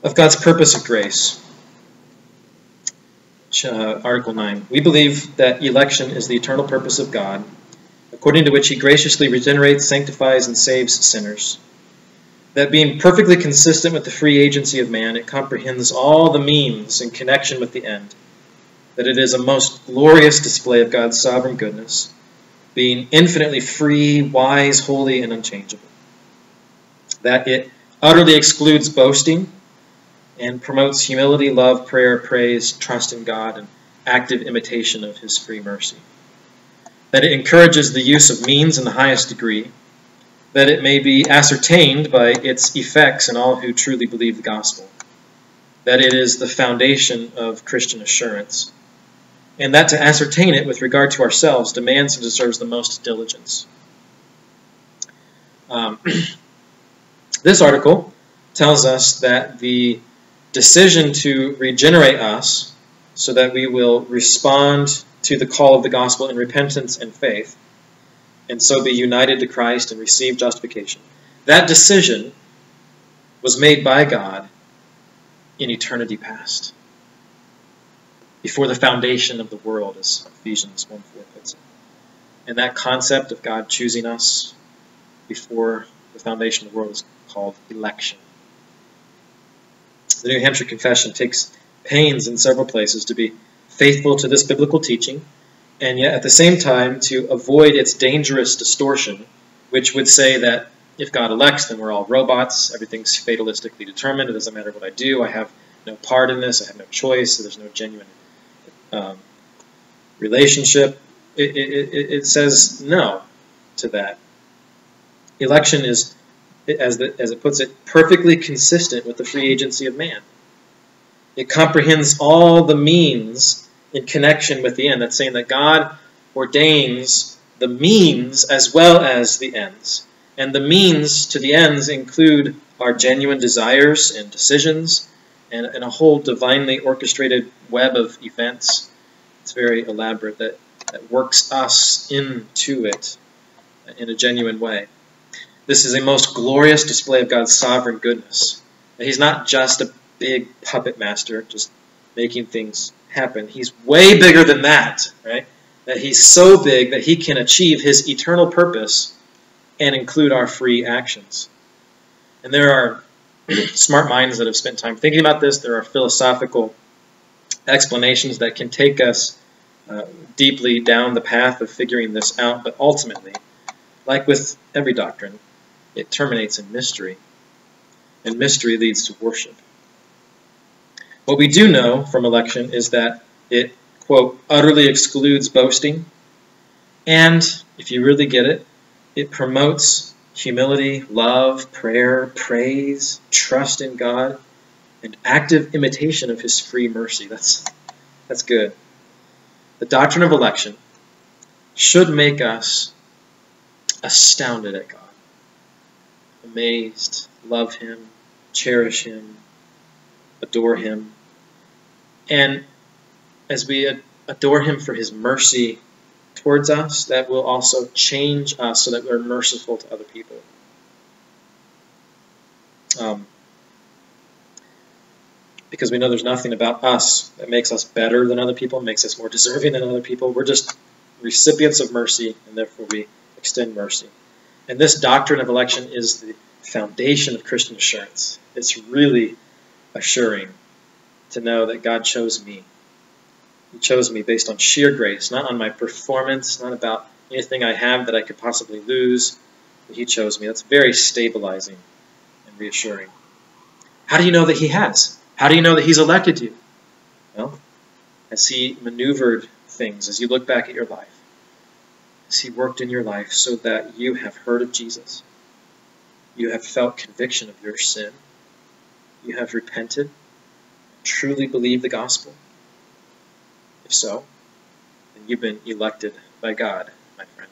of God's purpose of grace. Article 9. We believe that election is the eternal purpose of God, according to which he graciously regenerates, sanctifies, and saves sinners. That being perfectly consistent with the free agency of man, it comprehends all the means in connection with the end. That it is a most glorious display of God's sovereign goodness, being infinitely free, wise, holy, and unchangeable. That it utterly excludes boasting and promotes humility, love, prayer, praise, trust in God, and active imitation of his free mercy. That it encourages the use of means in the highest degree, that it may be ascertained by its effects in all who truly believe the gospel, that it is the foundation of Christian assurance, and that to ascertain it with regard to ourselves demands and deserves the most diligence. This article tells us that the decision to regenerate us so that we will respond to the call of the gospel in repentance and faith, and so be united to Christ and receive justification. That decision was made by God in eternity past, before the foundation of the world, as Ephesians 1:4 puts it. And that concept of God choosing us before the foundation of the world is called election. The New Hampshire Confession takes pains in several places to be faithful to this biblical teaching, and yet at the same time to avoid its dangerous distortion, which would say that if God elects, then we're all robots, everything's fatalistically determined, it doesn't matter what I do, I have no part in this, I have no choice, there's no genuine relationship. It says no to that. Election is, as it puts it, perfectly consistent with the free agency of man. It comprehends all the means in connection with the end. That's saying that God ordains the means as well as the ends. And the means to the ends include our genuine desires and decisions and a whole divinely orchestrated web of events. It's very elaborate that works us into it in a genuine way. This is a most glorious display of God's sovereign goodness. He's not just a big puppet master, just making things happen. He's way bigger than that, right? That he's so big that he can achieve his eternal purpose and include our free actions. And there are smart minds that have spent time thinking about this. There are philosophical explanations that can take us deeply down the path of figuring this out, but ultimately, like with every doctrine, it terminates in mystery, and mystery leads to worship. What we do know from election is that it, quote, utterly excludes boasting, and, if you really get it, it promotes humility, love, prayer, praise, trust in God, and active imitation of his free mercy. That's good. The doctrine of election should make us astounded at God, amazed, love him, cherish him, adore him. And as we adore him for his mercy towards us, that will also change us so that we're merciful to other people. Because we know there's nothing about us that makes us better than other people, makes us more deserving than other people. We're just recipients of mercy, and therefore we extend mercy. And this doctrine of election is the foundation of Christian assurance. It's really assuring to know that God chose me. He chose me based on sheer grace, not on my performance, not about anything I have that I could possibly lose. But he chose me. That's very stabilizing and reassuring. How do you know that he has? How do you know that he's elected you? Well, as he maneuvered things, as you look back at your life, as he worked in your life so that you have heard of Jesus, you have felt conviction of your sin, you have repented, truly believed the gospel. If so, then you've been elected by God, my friend.